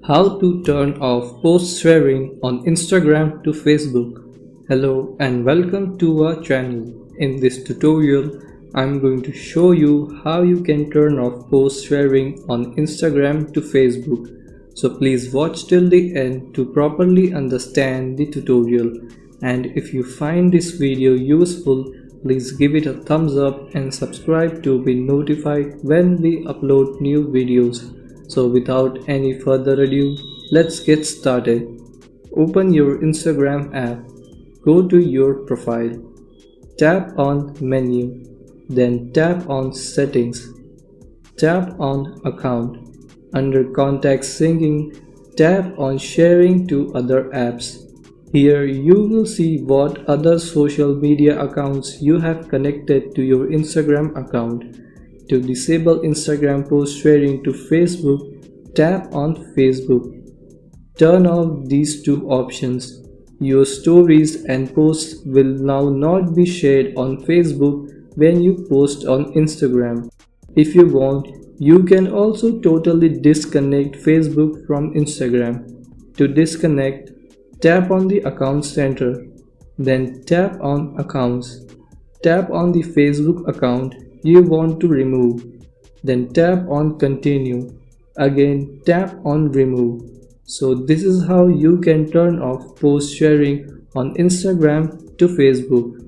How to turn off post sharing on Instagram to Facebook. Hello and welcome to our channel. In this tutorial, I'm going to show you how you can turn off post sharing on Instagram to Facebook. So please watch till the end to properly understand the tutorial. And if you find this video useful, please give it a thumbs up and subscribe to be notified when we upload new videos. So without any further ado, let's get started. Open your Instagram app, go to your profile, tap on menu, then tap on settings, tap on account. Under contact syncing, tap on sharing to other apps. Here you will see what other social media accounts you have connected to your Instagram account. To disable Instagram post sharing to Facebook, tap on Facebook. Turn off these two options. Your stories and posts will now not be shared on Facebook when you post on Instagram. If you want, you can also totally disconnect Facebook from Instagram. To disconnect, tap on the Account Center, then tap on Accounts. Tap on the Facebook account you want to remove, then tap on Continue. Again, tap on Remove. So this is how you can turn off post sharing on Instagram to Facebook.